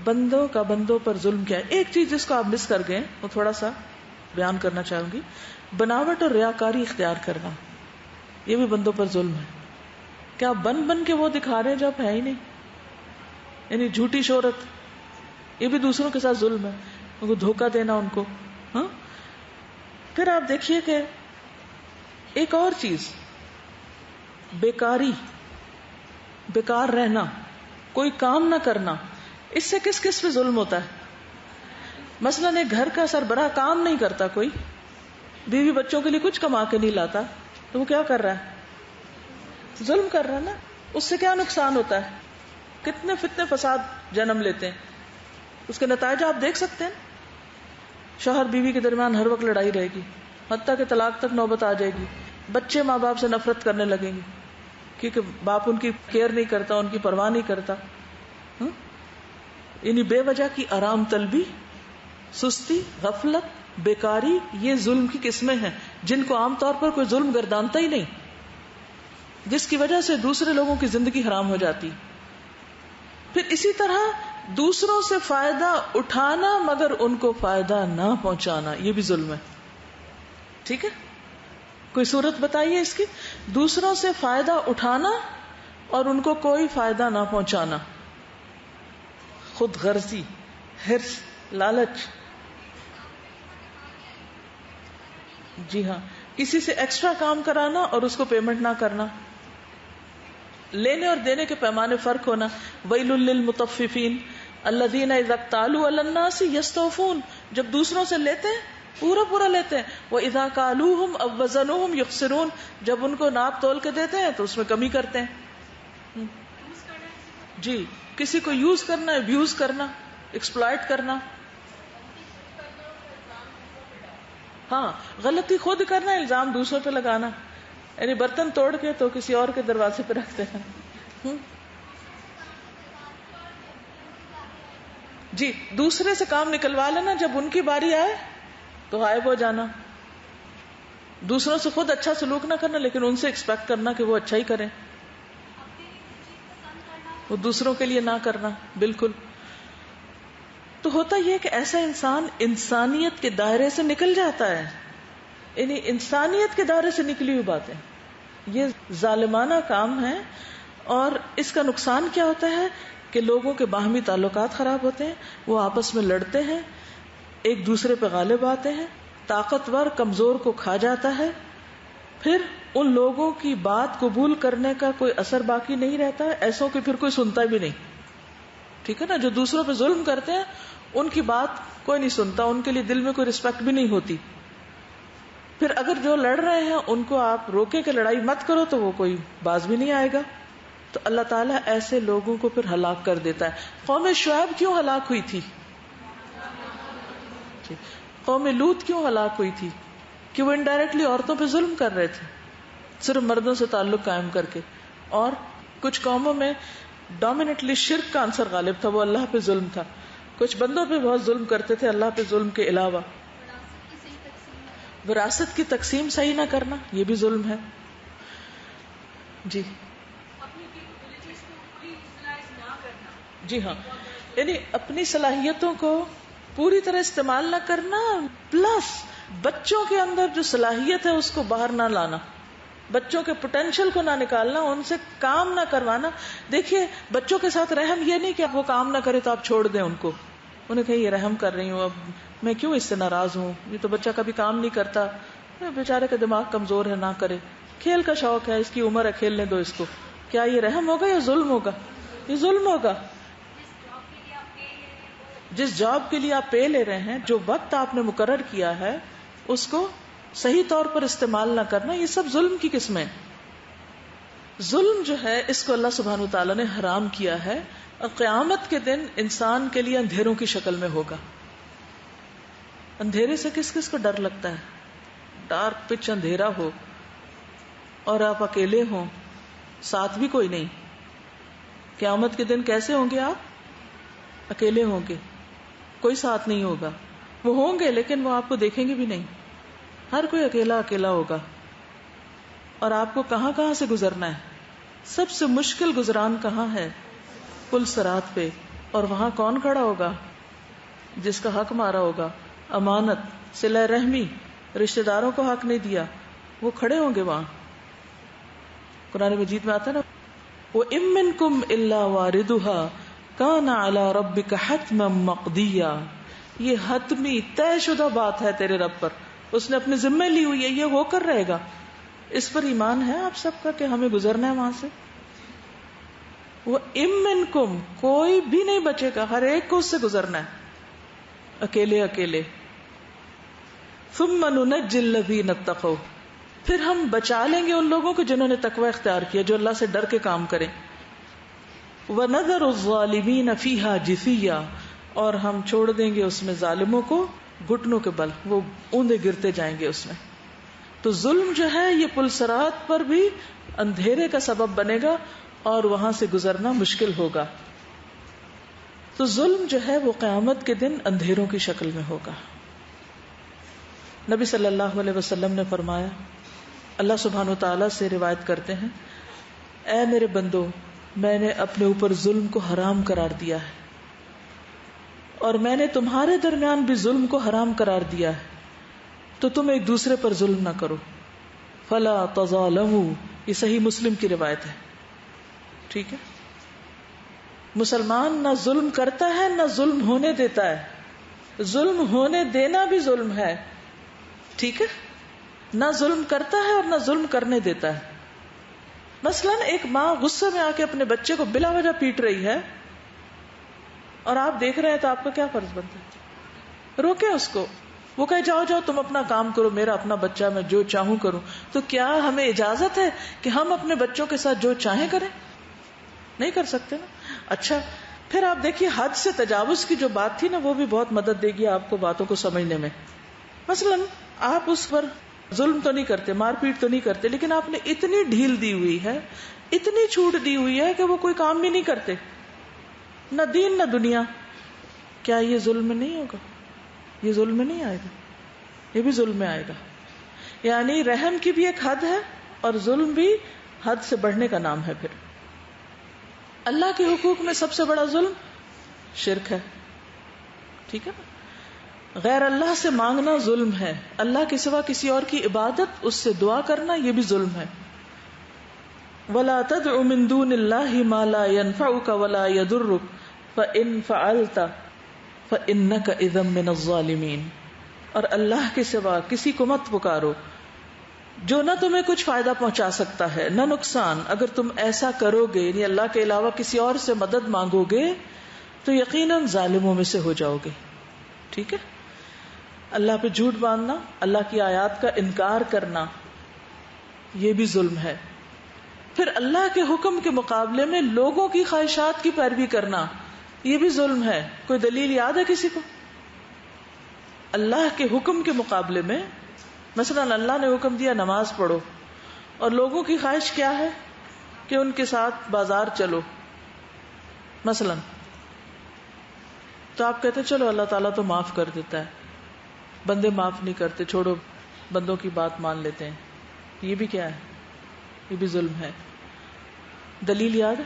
بندوں کا بندوں پر ظلم کیا ہے. ایک چیز جس کو آپ مس کر گئے وہ تھوڑا سا بیان کرنا چاہوں گی، بناوٹ اور ریاکاری اختیار کرنا. یہ بھی بندوں پر ظلم ہے. کیا بن بن کے وہ دکھا رہے ہیں جو ہے ہی نہیں، یعنی جھوٹی شہرت، یہ بھی دوسروں کے ساتھ ظلم ہے، ان کو دھوکہ دینا ان کو. ہاں، پھر آپ دیکھیے کہ ایک اور چیز، بیکاری، بیکار رہنا، کوئی کام نہ کرنا. اس سے کس کس پہ ظلم ہوتا ہے؟ مثلا ایک گھر کا سربراہ کام نہیں کرتا، کوئی بیوی بچوں کے لیے کچھ کما کے نہیں لاتا، تو وہ کیا کر رہا ہے؟ ظلم کر رہا ہے نا. اس سے کیا نقصان ہوتا ہے؟ کتنے فتنے فساد جنم لیتے ہیں. اس کے نتائج آپ دیکھ سکتے ہیں. شوہر بیوی کے درمیان ہر وقت لڑائی رہے گی، حتیٰ کہ طلاق تک نوبت آ جائے گی. بچے ماں باپ سے نفرت کرنے لگیں گے کیونکہ باپ ان کی کیئر نہیں کرتا، ان کی پرواہ نہیں کرتا. یعنی بے وجہ کی آرام طلبی، سستی، غفلت، بیکاری، یہ ظلم کی قسمیں ہیں جن کو عام طور پر کوئی ظلم گردانتا ہی نہیں، جس کی وجہ سے دوسرے لوگوں کی زندگی حرام ہو جاتی. پھر اسی طرح دوسروں سے فائدہ اٹھانا مگر ان کو فائدہ نہ پہنچانا، یہ بھی ظلم ہے. ٹھیک ہے، کوئی صورت بتائیے اس کی. دوسروں سے فائدہ اٹھانا اور ان کو کوئی فائدہ نہ پہنچانا، خود غرضی، حرص، لالچ. جی ہاں، کسی سے ایکسٹرا کام کرانا اور اس کو پیمنٹ نہ کرنا، لینے اور دینے کے پیمانے فرق ہونا. ویل للمطففین الذین اذا اکتالوا علی الناس یستوفون، جب دوسروں سے لیتے ہیں پورا پورا لیتے ہیں. واذا کالوہم او وزنوہم یخسرون، جب ان کو ناپ تول کے دیتے ہیں تو اس میں کمی کرتے ہیں. جی، کسی کو یوز کرنا، ابیوز کرنا، ایکسپلائٹ کرنا. ہاں، غلطی خود کرنا، الزام دوسروں پہ لگانا. یعنی برتن توڑ کے تو کسی اور کے دروازے پہ رکھتے ہیں. جی، دوسرے سے کام نکلوا لینا، جب ان کی باری آئے تو غائب ہو جانا. دوسروں سے خود اچھا سلوک نہ کرنا لیکن ان سے ایکسپیکٹ کرنا کہ وہ اچھا ہی کریں، وہ دوسروں کے لیے نہ کرنا. بالکل. تو ہوتا یہ کہ ایسا انسان انسانیت کے دائرے سے نکل جاتا ہے. یعنی انسانیت کے دائرے سے نکلی ہوئی باتیں، یہ ظالمانہ کام ہے. اور اس کا نقصان کیا ہوتا ہے کہ لوگوں کے باہمی تعلقات خراب ہوتے ہیں، وہ آپس میں لڑتے ہیں، ایک دوسرے پہ غالب آتے ہیں، طاقتور کمزور کو کھا جاتا ہے. پھر ان لوگوں کی بات قبول کرنے کا کوئی اثر باقی نہیں رہتا ہے، ایسوں کی پھر کوئی سنتا بھی نہیں. ٹھیک ہے نا، جو دوسروں پہ ظلم کرتے ہیں ان کی بات کوئی نہیں سنتا، ان کے لیے دل میں کوئی رسپیکٹ بھی نہیں ہوتی. پھر اگر جو لڑ رہے ہیں ان کو آپ روکے کہ لڑائی مت کرو تو وہ کوئی باز بھی نہیں آئے گا. تو اللہ تعالیٰ ایسے لوگوں کو پھر ہلاک کر دیتا ہے. قوم شعیب کیوں ہلاک ہوئی تھی؟ قوم لوط کیوں ہلاک ہوئی تھی؟ کہ وہ انڈائریکٹلی عورتوں پہ ظلم کر رہے تھے، صرف مردوں سے تعلق قائم کر کے. اور کچھ قوموں میں ڈومینیٹلی شرک کا عنصر غالب تھا، وہ اللہ پہ ظلم تھا. کچھ بندوں پہ بہت ظلم کرتے تھے اللہ پہ ظلم کے علاوہ. وراثت کی تقسیم صحیح نہ کرنا، یہ بھی ظلم ہے. جی جی ہاں، یعنی اپنی صلاحیتوں کو پوری طرح استعمال نہ کرنا، پلس بچوں کے اندر جو صلاحیت ہے اس کو باہر نہ لانا، بچوں کے پوٹینشیل کو نہ نکالنا، ان سے کام نہ کروانا. دیکھیے بچوں کے ساتھ رحم یہ نہیں کہ وہ کام نہ کرے تو آپ چھوڑ دیں ان کو، انہیں کہیں یہ رحم کر رہی ہوں، اب میں کیوں اس سے ناراض ہوں، یہ تو بچہ کبھی کام نہیں کرتا، بیچارے کا دماغ کمزور ہے، نہ کرے، کھیل کا شوق ہے، اس کی عمر ہے، کھیلنے دو اس کو. کیا یہ رحم ہوگا یا ظلم ہوگا؟ یہ ظلم ہوگا. جس جاب کے لیے آپ پے لے رہے ہیں، جو وقت آپ نے مقرر کیا ہے، اس کو صحیح طور پر استعمال نہ کرنا، یہ سب ظلم کی قسمیں. ظلم جو ہے اس کو اللہ سبحانہ وتعالیٰ نے حرام کیا ہے، اور قیامت کے دن انسان کے لیے اندھیروں کی شکل میں ہوگا. اندھیرے سے کس کس کو ڈر لگتا ہے؟ ڈارک پچ اندھیرا ہو اور آپ اکیلے ہوں، ساتھ بھی کوئی نہیں. قیامت کے دن کیسے ہوں گے آپ؟ اکیلے ہوں گے، کوئی ساتھ نہیں ہوگا. وہ ہوں گے لیکن وہ آپ کو دیکھیں گے بھی نہیں، ہر کوئی اکیلا اکیلا ہوگا. اور آپ کو کہاں کہاں سے گزرنا ہے؟ سب سے مشکل گزران کہاں ہے؟ پل صراط پہ. اور وہاں کون کھڑا ہوگا؟ جس کا حق مارا ہوگا، امانت، صلہ رحمی، رشتہ داروں کو حق نہیں دیا، وہ کھڑے ہوں گے وہاں. قرآن مجید میں آتا ہے نا، وَإِن مِّنكُمْ إِلَّا وَارِدُهَا كَانَ عَلَى رَبِّكَ حَتْمًا مَّقْضِيًّا. یہ حتمی طے شدہ بات ہے تیرے رب پر، اس نے اپنے ذمہ لی ہوئی ہے، یہ ہو کر رہے گا. اس پر ایمان ہے آپ سب کا کہ ہمیں گزرنا ہے وہاں سے. وَإِن مِّنكُمْ، کوئی بھی نہیں بچے گا، ہر ایک کو اس سے گزرنا ہے، اکیلے اکیلے. ثُمَّ نُنَجِّي الَّذِينَ اتَّقَوْا، پھر ہم بچا لیں گے ان لوگوں کو جنہوں نے تقوی اختیار کیا، جو اللہ سے ڈر کے کام کریں. وَنَذَرُ الظَّالِمِينَ فِيهَا جِثِيًّا، اور ہم چھوڑ دیں گے اس میں ظالموں کو گھٹنوں کے بل، وہ اوندے گرتے جائیں گے اس میں. تو ظلم جو ہے یہ پل صراط پر بھی اندھیرے کا سبب بنے گا اور وہاں سے گزرنا مشکل ہوگا. تو ظلم جو ہے وہ قیامت کے دن اندھیروں کی شکل میں ہوگا. نبی صلی اللہ علیہ وسلم نے فرمایا, اللہ سبحانہ و تعالیٰ سے روایت کرتے ہیں, اے میرے بندو, میں نے اپنے اوپر ظلم کو حرام قرار دیا ہے اور میں نے تمہارے درمیان بھی ظلم کو حرام قرار دیا ہے, تو تم ایک دوسرے پر ظلم نہ کرو. فلا تظالموا, یہ صحیح مسلم کی روایت ہے. ٹھیک ہے, مسلمان نہ ظلم کرتا ہے نہ ظلم ہونے دیتا ہے. ظلم ہونے دینا بھی ظلم ہے. ٹھیک ہے, نہ ظلم کرتا ہے اور نہ ظلم کرنے دیتا ہے. مثلا ایک ماں غصے میں آ کے اپنے بچے کو بلا وجہ پیٹ رہی ہے اور آپ دیکھ رہے ہیں, تو آپ کا کیا فرض بنتا ہے؟ روکیں اس کو. وہ کہے جاؤ جاؤ تم اپنا کام کرو, میرا اپنا بچہ, میں جو چاہوں کروں. تو کیا ہمیں اجازت ہے کہ ہم اپنے بچوں کے ساتھ جو چاہیں کریں؟ نہیں کر سکتے نا. اچھا, پھر آپ دیکھیے حد سے تجاوز کی جو بات تھی نا, وہ بھی بہت مدد دے گی آپ کو باتوں کو سمجھنے میں. مثلا آپ اس پر ظلم تو نہیں کرتے, مار پیٹ تو نہیں کرتے, لیکن آپ نے اتنی ڈھیل دی ہوئی ہے, اتنی چھوٹ دی ہوئی ہے کہ وہ کوئی کام بھی نہیں کرتے, نہ دین نہ دنیا. کیا یہ ظلم میں نہیں ہوگا؟ یہ ظلم میں نہیں آئے گا, یہ بھی ظلم میں آئے گا. یعنی رحم کی بھی ایک حد ہے اور ظلم بھی حد سے بڑھنے کا نام ہے. پھر اللہ کے حقوق میں سب سے بڑا ظلم شرک ہے. ٹھیک ہے نا, غیر اللہ سے مانگنا ظلم ہے. اللہ کے سوا کسی اور کی عبادت, اس سے دعا کرنا, یہ بھی ظلم ہے. وَلَا تَدْعُ مِن دُونِ اللَّهِ مَا لَا يَنفَعُكَ وَلَا يَضُرُّكَ فَإِن فَعَلْتَ فَإِنَّكَ إِذًا مِنَ الظَّالِمِينَ. اور اللہ کے سوا کسی کو مت پکارو جو نہ تمہیں کچھ فائدہ پہنچا سکتا ہے نہ نقصان. اگر تم ایسا کرو گے, یعنی اللہ کے علاوہ کسی اور سے مدد مانگو گے, تو یقیناً ظالموں میں سے ہو جاؤ گے. ٹھیک ہے, اللہ پہ جھوٹ باندھنا, اللہ کی آیات کا انکار کرنا, یہ بھی ظلم ہے. پھر اللہ کے حکم کے مقابلے میں لوگوں کی خواہشات کی پیروی کرنا, یہ بھی ظلم ہے. کوئی دلیل یاد ہے کسی کو؟ اللہ کے حکم کے مقابلے میں, مثلا اللہ نے حکم دیا نماز پڑھو, اور لوگوں کی خواہش کیا ہے کہ ان کے ساتھ بازار چلو مثلا, تو آپ کہتے چلو اللہ تعالیٰ تو معاف کر دیتا ہے, بندے معاف نہیں کرتے, چھوڑو بندوں کی بات مان لیتے ہیں. یہ بھی کیا ہے؟ یہ بھی ظلم ہے. دلیل یاد ہے؟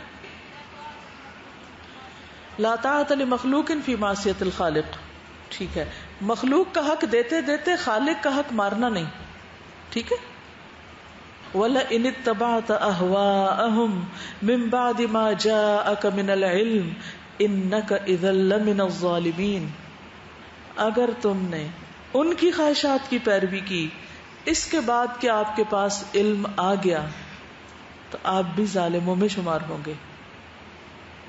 لا طاعۃ لمخلوق فی معصیۃ الخالق. ٹھیک ہے, مخلوق کا حق دیتے دیتے خالق کا حق مارنا نہیں. ٹھیک ہے, وَلَئِنِ اتَّبَعْتَ أَهْوَاءَهُمْ مِن بَعْدِ مَا جَاءَكَ مِنَ الْعِلْمِ إِنَّكَ إِذًا لَّمِنَ الظَّالِمِينَ. اگر تم نے ان کی خواہشات کی پیروی کی اس کے بعد کہ آپ کے پاس علم آ گیا, تو آپ بھی ظالموں میں شمار ہوں گے.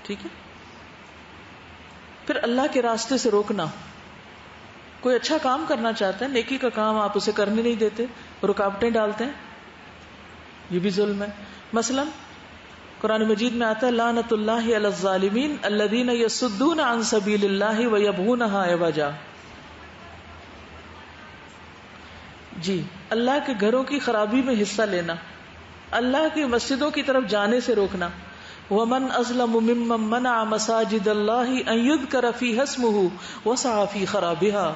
ٹھیک ہے, پھر اللہ کے راستے سے روکنا. کوئی اچھا کام کرنا چاہتا ہے, نیکی کا کام, آپ اسے کرنے نہیں دیتے, رکاوٹیں ڈالتے ہیں, یہ بھی ظلم ہے. مثلا قرآن مجید میں آتا ہے لعنت اللہ علی الظالمین الذین یصدون عن سبیل اللہ ویبغونها عوجا. جی, اللہ کے گھروں کی خرابی میں حصہ لینا, اللہ کی مسجدوں کی طرف جانے سے روکنا. ومن اظلم ممن منع مساجد اللہ ان یذکر فیہا اسمہ وسعی فی خرابها.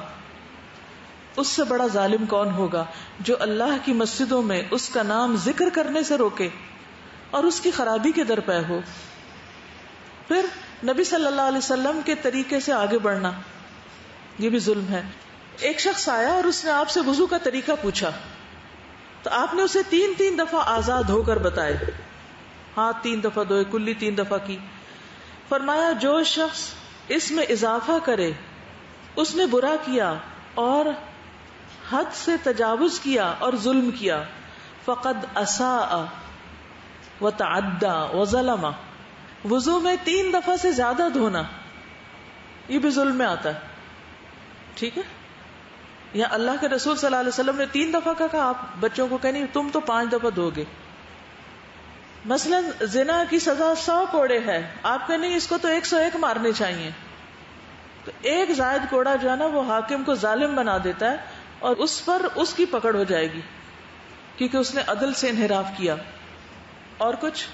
اس سے بڑا ظالم کون ہوگا جو اللہ کی مسجدوں میں اس کا نام ذکر کرنے سے روکے اور اس کی خرابی کے درپے ہو. پھر نبی صلی اللہ علیہ وسلم کے طریقے سے آگے بڑھنا, یہ بھی ظلم ہے. ایک شخص آیا اور اس نے آپ سے وضو کا طریقہ پوچھا, تو آپ نے اسے 3 دفعہ آزاد ہو کر بتائے, ہاتھ 3 دفعہ دھوئے, کلی 3 دفعہ کی. فرمایا جو شخص اس میں اضافہ کرے اس نے برا کیا اور حد سے تجاوز کیا اور ظلم کیا. فقد اساء وتعدى وظلم. وضو میں 3 دفعہ سے زیادہ دھونا, یہ بھی ظلم میں آتا ہے. ٹھیک ہے, یا اللہ کے رسول صلی اللہ علیہ وسلم نے 3 دفعہ کا کہا, آپ بچوں کو کہنی تم تو 5 دفعہ دھو گے. مثلا زنا کی سزا 100 کوڑے ہے, آپ کہنے اس کو تو 101 مارنے چاہیے. تو ایک زائد کوڑا جو ہے نا وہ حاکم کو ظالم بنا دیتا ہے اور اس پر اس کی پکڑ ہو جائے گی. کیونکہ اس نے عدل سے انحراف کیا. اور کچھ؟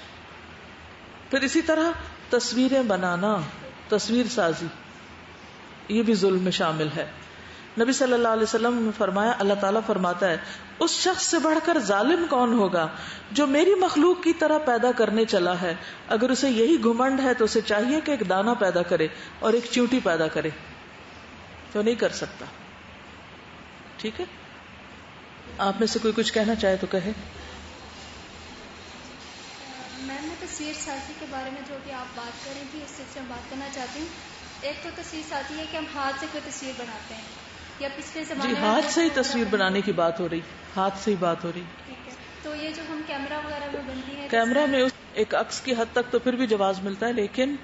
پھر اسی طرح تصویریں بنانا، تصویر سازی، یہ بھی ظلم میں شامل ہے. نبی صلی اللہ علیہ وسلم نے فرمایا، اللہ تعالیٰ فرماتا ہے اس شخص سے بڑھ کر ظالم کون ہوگا جو میری مخلوق کی طرح پیدا کرنے چلا ہے. اگر اسے یہی گھمنڈ ہے تو اسے چاہیے کہ ایک دانہ پیدا کرے اور ایک چیونٹی پیدا کرے، تو نہیں کر سکتا. ٹھیک ہے، آپ میں سے کوئی کچھ کہنا چاہے تو کہے. میں تصویر سازی کے بارے میں جو کہ آپ بات کر رہی تھی اس سے بات کرنا چاہتی ہوں. ایک تو تصویر سازی ہے کہ ہم ہاتھ سے کوئی تصویر بناتے ہیں، یا پچھلے زمانے میں ہاتھ سے ہی تصویر بنانے کی بات ہو رہی، ہاتھ سے ہی بات ہو رہی. ٹھیک ہے، تو یہ جو ہم کیمرہ وغیرہ میں بنتی ہے، کیمرہ میں ایک عکس کی حد تک تو پھر بھی جواز ملتا ہے، لیکن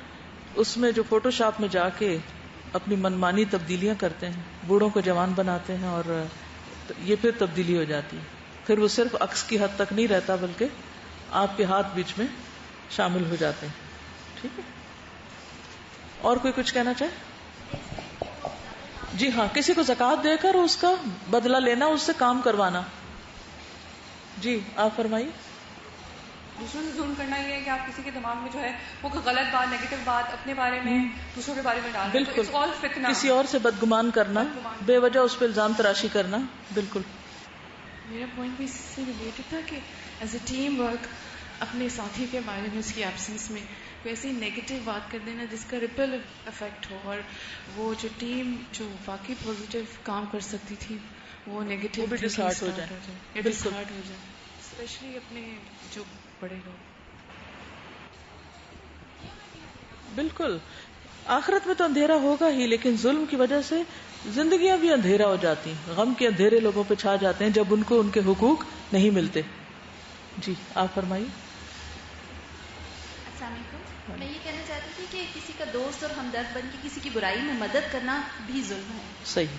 اس میں جو فوٹو شاپ میں جا کے اپنی منمانی تبدیلیاں کرتے ہیں، بوڑھوں کو جوان بناتے ہیں، اور یہ پھر تبدیلی ہو جاتی ہے. پھر وہ صرف عکس کی حد تک نہیں رہتا بلکہ آپ کے ہاتھ بیچ میں شامل ہو جاتے ہیں. ٹھیک ہے، اور کوئی کچھ کہنا چاہے؟ جی ہاں، کسی کو زکوٰۃ دے کر اس کا بدلہ لینا، اس سے کام کروانا. جی آپ فرمائیے. دوسروں سے ظلم کرنا یہ ہے کہ آپ کسی کے دماغ میں جو ہے وہ کوئی غلط بات، نیگیٹو بات اپنے بارے میں دوسروں کے بارے میں ڈال دیں. بالکل، کسی اور سے بدگمان کرنا، بے وجہ اس پہ الزام تراشی کرنا. بالکل. میرا پوائنٹ بھی اس سے ریلیٹڈ تھا کہ ایز اے ٹیم ورک اپنے ساتھی کے بارے میں اس کی ایبسنس میں کوئی ایسی نیگیٹو بات کر دینا جس کا ریپل افیکٹ ہو، اور وہ جو ٹیم جو واقعی پازیٹیو کام کر سکتی تھی وہ نیگیٹو بھی ڈسہارٹ ہو جائے. ڈسہارٹ ہو جائے، اسپیشلی اپنے جو بڑے لوگ. بالکل، آخرت میں تو اندھیرا ہوگا ہی، لیکن ظلم کی وجہ سے زندگیاں بھی اندھیرا ہو جاتی ہیں. غم کے اندھیرے لوگوں پہ چھا جاتے ہیں جب ان کو ان کے حقوق نہیں ملتے. جی آپ فرمائیے. السلام علیکم. میں یہ کہنا چاہتی تھی کہ کسی کا دوست اور ہمدرد بن کے کسی کی برائی میں مدد کرنا بھی ظلم ہے. صحیح،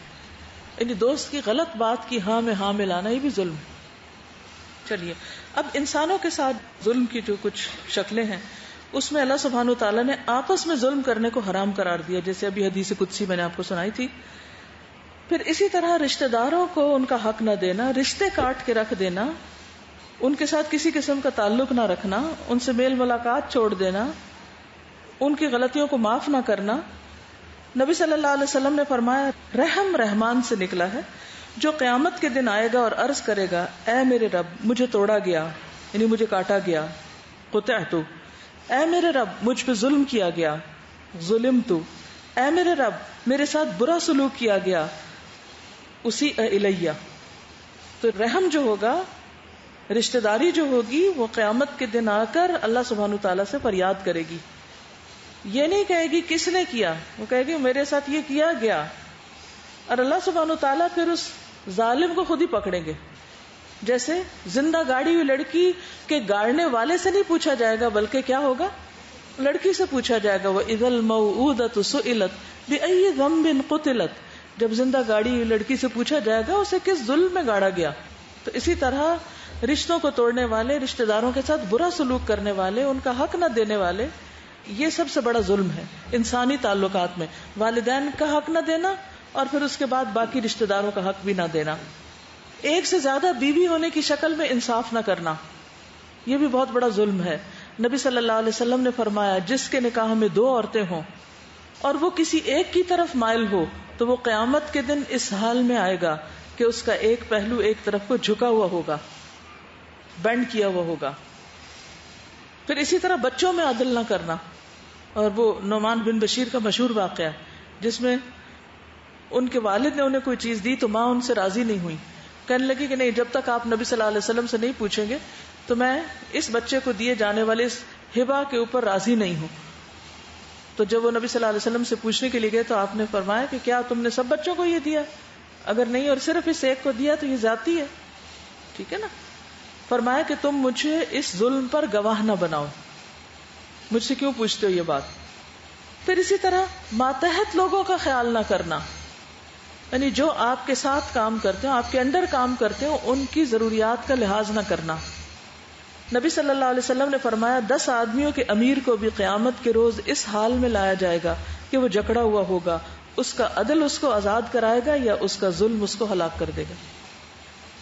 یعنی دوست کی غلط بات کی ہاں میں ہاں ملانا یہ بھی ظلم ہے. چلیے، اب انسانوں کے ساتھ ظلم کی جو کچھ شکلیں ہیں اس میں اللہ سبحانہ وتعالیٰ نے آپس میں ظلم کرنے کو حرام قرار دیا، جیسے ابھی حدیث قدسی میں نے آپ کو سنائی تھی. پھر اسی طرح رشتہ داروں کو ان کا حق نہ دینا، رشتے کاٹ کے رکھ دینا، ان کے ساتھ کسی قسم کا تعلق نہ رکھنا، ان سے میل ملاقات چھوڑ دینا، ان کی غلطیوں کو معاف نہ کرنا. نبی صلی اللہ علیہ وسلم نے فرمایا، رحم رحمان سے نکلا ہے جو قیامت کے دن آئے گا اور عرض کرے گا، اے میرے رب مجھے توڑا گیا، یعنی مجھے کاٹا گیا، قطعت، اے میرے رب مجھ پہ ظلم کیا گیا، ظلمت، اے میرے رب میرے ساتھ برا سلوک کیا گیا، اسی الیہ. تو رحم جو ہوگا، رشتہ داری جو ہوگی، وہ قیامت کے دن آ کر اللہ سبحانہ تعالیٰ سے فریاد کرے گی. یہ نہیں کہے گی کس نے کیا، وہ کہے گی میرے ساتھ یہ کیا گیا. اور اللہ سبحانہ تعالیٰ پھر اس ظالم کو خود ہی پکڑیں گے. جیسے زندہ گاڑی ہوئی لڑکی کے گاڑنے والے سے نہیں پوچھا جائے گا، بلکہ کیا ہوگا، لڑکی سے پوچھا جائے گا. وَإِذَا الْمَوْءُودَةُ سُئِلَتْ بِأَيِّ ذَنبٍ قُتِلَتْ. جب زندہ گاڑی ہوئی لڑکی سے پوچھا جائے گا اسے کس ظلم میں گاڑا گیا. تو اسی طرح رشتوں کو توڑنے والے، رشتہ داروں کے ساتھ برا سلوک کرنے والے، ان کا حق نہ دینے والے، یہ سب سے بڑا ظلم ہے انسانی تعلقات میں. والدین کا حق نہ دینا اور پھر اس کے بعد باقی رشتہ داروں کا حق بھی نہ دینا. ایک سے زیادہ بیوی ہونے کی شکل میں انصاف نہ کرنا، یہ بھی بہت بڑا ظلم ہے. نبی صلی اللہ علیہ وسلم نے فرمایا، جس کے نکاح میں 2 عورتیں ہوں اور وہ کسی ایک کی طرف مائل ہو تو وہ قیامت کے دن اس حال میں آئے گا کہ اس کا ایک پہلو ایک طرف کو جھکا ہوا ہوگا، بینڈ کیا ہوا ہوگا. پھر اسی طرح بچوں میں عدل نہ کرنا، اور وہ نعمان بن بشیر کا مشہور واقعہ جس میں ان کے والد نے انہیں کوئی چیز دی تو ماں ان سے راضی نہیں ہوئی، کہنے لگی کہ نہیں، جب تک آپ نبی صلی اللہ علیہ وسلم سے نہیں پوچھیں گے تو میں اس بچے کو دیے جانے والے اس ہبہ کے اوپر راضی نہیں ہوں. تو جب وہ نبی صلی اللہ علیہ وسلم سے پوچھنے کے لیے گئے تو آپ نے فرمایا کہ کیا تم نے سب بچوں کو یہ دیا؟ اگر نہیں اور صرف اس ایک کو دیا تو یہ زیادتی ہے. ٹھیک ہے نا. فرمایا کہ تم مجھے اس ظلم پر گواہ نہ بناؤ، مجھ سے کیوں پوچھتے ہو یہ بات. پھر اسی طرح ماتحت لوگوں کا خیال نہ کرنا، یعنی جو آپ کے ساتھ کام کرتے ہو، آپ کے انڈر کام کرتے ہو، ان کی ضروریات کا لحاظ نہ کرنا. نبی صلی اللہ علیہ وسلم نے فرمایا، 10 آدمیوں کے امیر کو بھی قیامت کے روز اس حال میں لایا جائے گا کہ وہ جکڑا ہوا ہوگا، اس کا عدل اس کو آزاد کرائے گا یا اس کا ظلم اس کو ہلاک کر دے گا.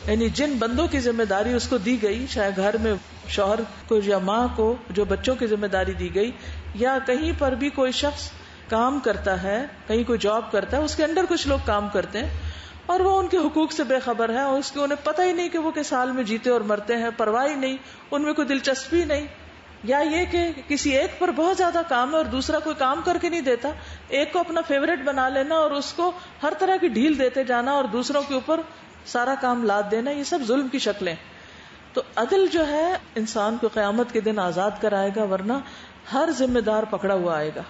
یعنی جن بندوں کی ذمہ داری اس کو دی گئی، چاہے گھر میں شوہر کو یا ماں کو جو بچوں کی ذمہ داری دی گئی، یا کہیں پر بھی کوئی شخص کام کرتا ہے، کہیں کوئی جاب کرتا ہے، اس کے انڈر کچھ لوگ کام کرتے ہیں اور وہ ان کے حقوق سے بے خبر ہے، اور اس کو انہیں پتہ ہی نہیں کہ وہ کس حال میں جیتے اور مرتے ہیں، پرواہ نہیں، ان میں کوئی دلچسپی نہیں، یا یہ کہ کسی ایک پر بہت زیادہ کام ہے اور دوسرا کوئی کام کر کے نہیں دیتا، ایک کو اپنا فیوریٹ بنا لینا اور اس کو ہر طرح کی ڈھیل دیتے جانا اور دوسروں کے اوپر سارا کام لاد دینا، یہ سب ظلم کی شکلیں۔ تو عدل جو ہے انسان کو قیامت کے دن آزاد کرائے گا، ورنہ ہر ذمہ دار پکڑا ہوا آئے گا۔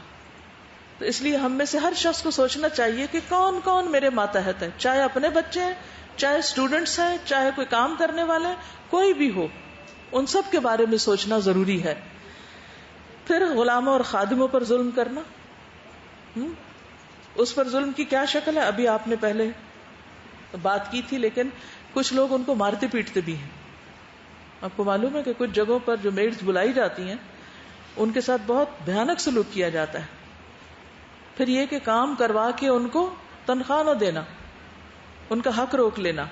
تو اس لیے ہم میں سے ہر شخص کو سوچنا چاہیے کہ کون کون میرے ماتحت ہے، چاہے اپنے بچے ہیں، چاہے اسٹوڈنٹس ہیں، چاہے کوئی کام کرنے والا ہے، کوئی بھی ہو، ان سب کے بارے میں سوچنا ضروری ہے۔ پھر غلاموں اور خادموں پر ظلم کرنا، اس پر ظلم کی کیا شکل ہے ابھی آپ نے پہلے بات کی تھی، لیکن کچھ لوگ ان کو مارتے پیٹتے بھی ہیں۔ آپ کو معلوم ہے کہ کچھ جگہوں پر جو میڈز بلائی جاتی ہیں ان کے ساتھ بہت بھیانک سلوک کیا جاتا ہے۔ پھر یہ کہ کام کروا کے ان کو تنخواہ نہ دینا، ان کا حق روک لینا۔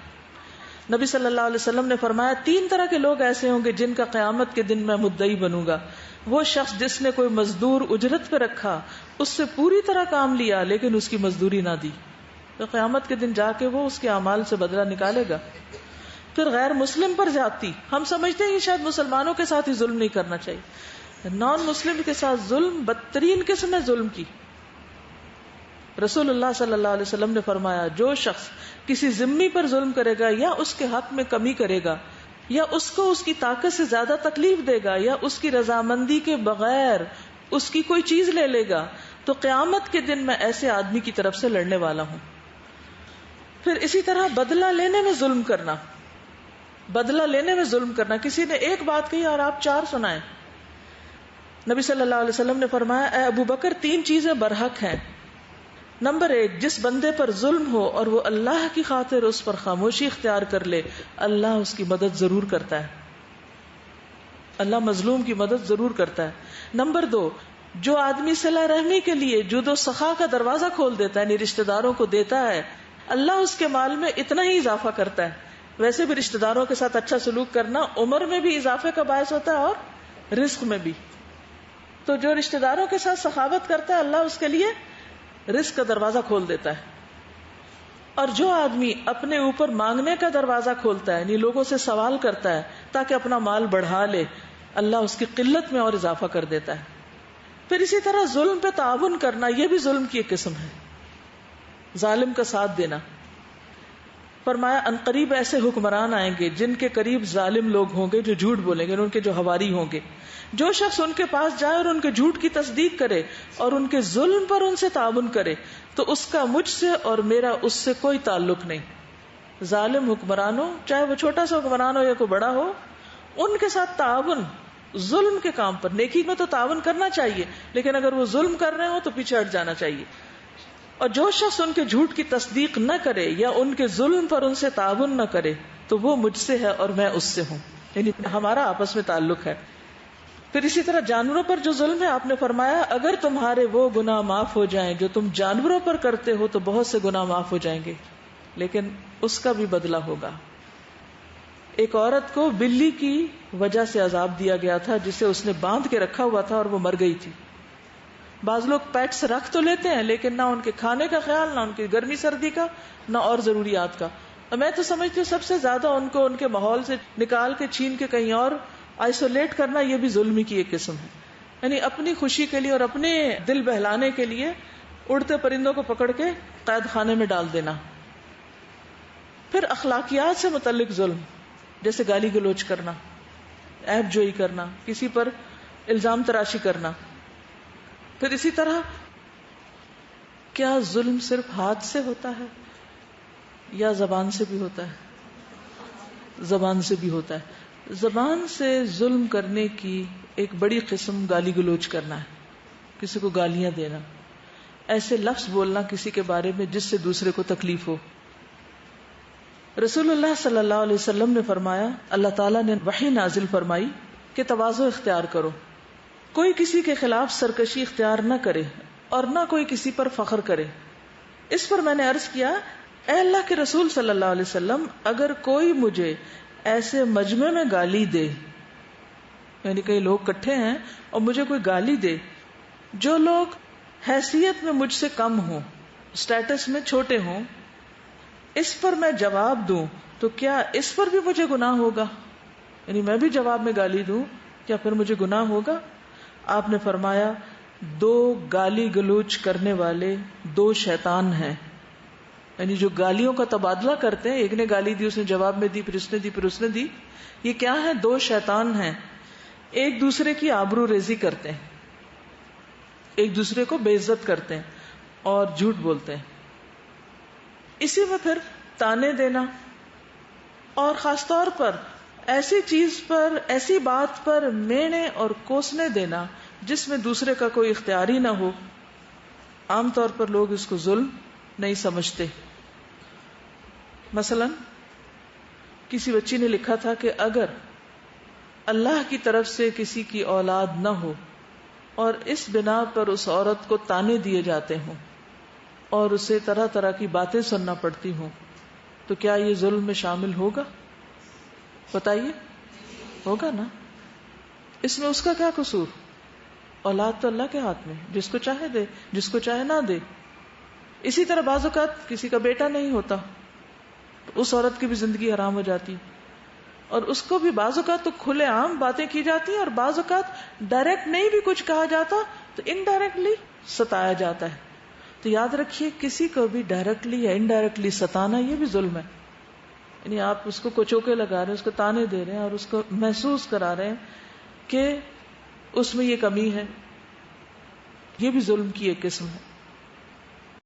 نبی صلی اللہ علیہ وسلم نے فرمایا 3 طرح کے لوگ ایسے ہوں گے جن کا قیامت کے دن میں مدعی بنوں گا۔ وہ شخص جس نے کوئی مزدور اجرت پہ رکھا، اس سے پوری طرح کام لیا لیکن اس کی مزدوری نہ دی، تو قیامت کے دن جا کے وہ اس کے اعمال سے بدلہ نکالے گا۔ پھر غیر مسلم پر زیادتی، ہم سمجھتے ہیں کہ شاید مسلمانوں کے ساتھ ہی ظلم نہیں کرنا چاہیے، نان مسلم کے ساتھ ظلم بدترین قسم ہے ظلم کی۔ رسول اللہ صلی اللہ علیہ وسلم نے فرمایا جو شخص کسی ذمہ پر ظلم کرے گا یا اس کے حق میں کمی کرے گا یا اس کو اس کی طاقت سے زیادہ تکلیف دے گا یا اس کی رضامندی کے بغیر اس کی کوئی چیز لے لے گا، تو قیامت کے دن میں ایسے آدمی کی طرف سے لڑنے والا ہوں۔ پھر اسی طرح بدلہ لینے میں ظلم کرنا، بدلہ لینے میں ظلم کرنا، کسی نے ایک بات کہی اور آپ 4 سنائیں۔ نبی صلی اللہ علیہ وسلم نے فرمایا اے ابو بکر 3 چیزیں برحق ہیں۔ نمبر 1، جس بندے پر ظلم ہو اور وہ اللہ کی خاطر اس پر خاموشی اختیار کر لے، اللہ اس کی مدد ضرور کرتا ہے، اللہ مظلوم کی مدد ضرور کرتا ہے۔ نمبر 2، جو آدمی صلہ رحمی کے لیے جود و سخا کا دروازہ کھول دیتا ہے، یعنی رشتہ داروں کو دیتا ہے، اللہ اس کے مال میں اتنا ہی اضافہ کرتا ہے۔ ویسے بھی رشتہ داروں کے ساتھ اچھا سلوک کرنا عمر میں بھی اضافے کا باعث ہوتا ہے اور رزق میں بھی۔ تو جو رشتہ داروں کے ساتھ سخاوت کرتا ہے، اللہ اس کے لیے رزق کا دروازہ کھول دیتا ہے۔ اور جو آدمی اپنے اوپر مانگنے کا دروازہ کھولتا ہے، یعنی لوگوں سے سوال کرتا ہے تاکہ اپنا مال بڑھا لے، اللہ اس کی قلت میں اور اضافہ کر دیتا ہے۔ پھر اسی طرح ظلم پہ تعاون کرنا، یہ بھی ظلم کی ایک قسم ہے، ظالم کا ساتھ دینا۔ فرمایا عنقریب ایسے حکمران آئیں گے جن کے قریب ظالم لوگ ہوں گے جو جھوٹ بولیں گے، ان کے جو ہواری ہوں گے۔ جو شخص ان کے پاس جائے اور ان کے جھوٹ کی تصدیق کرے اور ان کے ظلم پر ان سے تعاون کرے تو اس کا مجھ سے اور میرا اس سے کوئی تعلق نہیں۔ ظالم حکمران ہو، چاہے وہ چھوٹا سا حکمران ہو یا کوئی بڑا ہو، ان کے ساتھ تعاون ظلم کے کام پر، نیکی میں تو تعاون کرنا چاہیے، لیکن اگر وہ ظلم کر رہے ہو تو پیچھے ہٹ جانا چاہیے۔ اور جو شخص ان کے جھوٹ کی تصدیق نہ کرے یا ان کے ظلم پر ان سے تعاون نہ کرے تو وہ مجھ سے ہے اور میں اس سے ہوں، یعنی ہمارا آپس میں تعلق ہے۔ پھر اسی طرح جانوروں پر جو ظلم ہے، آپ نے فرمایا اگر تمہارے وہ گناہ معاف ہو جائیں جو تم جانوروں پر کرتے ہو تو بہت سے گناہ معاف ہو جائیں گے، لیکن اس کا بھی بدلہ ہوگا۔ ایک عورت کو بلی کی وجہ سے عذاب دیا گیا تھا جسے اس نے باندھ کے رکھا ہوا تھا اور وہ مر گئی تھی۔ بعض لوگ پیٹس رکھ تو لیتے ہیں لیکن نہ ان کے کھانے کا خیال، نہ ان کی گرمی سردی کا، نہ اور ضروریات کا۔ اور میں تو سمجھتی ہوں سب سے زیادہ ان کو ان کے ماحول سے نکال کے چھین کے کہیں اور آئسولیٹ کرنا، یہ بھی ظلم کی ایک قسم ہے۔ یعنی اپنی خوشی کے لیے اور اپنے دل بہلانے کے لیے اڑتے پرندوں کو پکڑ کے قید خانے میں ڈال دینا۔ پھر اخلاقیات سے متعلق ظلم، جیسے گالی گلوچ کرنا، عیب جوئی کرنا، کسی پر الزام تراشی کرنا۔ پھر اسی طرح کیا ظلم صرف ہاتھ سے ہوتا ہے یا زبان سے بھی ہوتا ہے؟ زبان سے بھی ہوتا ہے۔ زبان سے ظلم کرنے کی ایک بڑی قسم گالی گلوچ کرنا ہے، کسی کو گالیاں دینا، ایسے لفظ بولنا کسی کے بارے میں جس سے دوسرے کو تکلیف ہو۔ رسول اللہ صلی اللہ علیہ وسلم نے فرمایا، اللہ تعالیٰ نے وحی نازل فرمائی کہ تواضع اختیار کرو، کوئی کسی کے خلاف سرکشی اختیار نہ کرے اور نہ کوئی کسی پر فخر کرے۔ اس پر میں نے عرض کیا اے اللہ کے رسول صلی اللہ علیہ وسلم، اگر کوئی مجھے ایسے مجمع میں گالی دے، یعنی کئی لوگ کٹھے ہیں اور مجھے کوئی گالی دے، جو لوگ حیثیت میں مجھ سے کم ہوں، اسٹیٹس میں چھوٹے ہوں، اس پر میں جواب دوں تو کیا اس پر بھی مجھے گناہ ہوگا؟ یعنی میں بھی جواب میں گالی دوں، کیا پھر مجھے گناہ ہوگا؟ آپ نے فرمایا 2 گالی گلوچ کرنے والے 2 شیطان ہیں، یعنی جو گالیوں کا تبادلہ کرتے ہیں، ایک نے گالی دی، اس نے جواب میں دی، پھر اس نے دی، پھر اس نے دی، یہ کیا ہے؟ 2 شیطان ہیں، ایک دوسرے کی آبرو ریزی کرتے ہیں، ایک دوسرے کو بے عزت کرتے ہیں اور جھوٹ بولتے ہیں۔ اسی میں پھر تانے دینا، اور خاص طور پر ایسی چیز پر، ایسی بات پر مینے اور کوسنے دینا جس میں دوسرے کا کوئی اختیار ہی نہ ہو۔ عام طور پر لوگ اس کو ظلم نہیں سمجھتے۔ مثلا کسی بچی نے لکھا تھا کہ اگر اللہ کی طرف سے کسی کی اولاد نہ ہو اور اس بنا پر اس عورت کو تانے دیے جاتے ہوں اور اسے طرح طرح کی باتیں سننا پڑتی ہوں، تو کیا یہ ظلم میں شامل ہوگا؟ بتائیے، ہوگا نا؟ اس میں اس کا کیا قصور؟ اولاد تو اللہ کے ہاتھ میں، جس کو چاہے دے، جس کو چاہے نہ دے۔ اسی طرح بعض اوقات کسی کا بیٹا نہیں ہوتا، تو اس عورت کی بھی زندگی حرام ہو جاتی، اور اس کو بھی بعض اوقات تو کھلے عام باتیں کی جاتی ہیں، اور بعض اوقات ڈائریکٹ نہیں بھی کچھ کہا جاتا تو انڈائریکٹلی ستایا جاتا ہے۔ تو یاد رکھیے، کسی کو بھی ڈائریکٹلی یا انڈائریکٹلی ستانا یہ بھی ظلم ہے۔ یعنی آپ اس کو کچوکے لگا رہے ہیں، اس کو تانے دے رہے ہیں، اور اس کو محسوس کرا رہے ہیں کہ اس میں یہ کمی ہے، یہ بھی ظلم کی ایک قسم ہے۔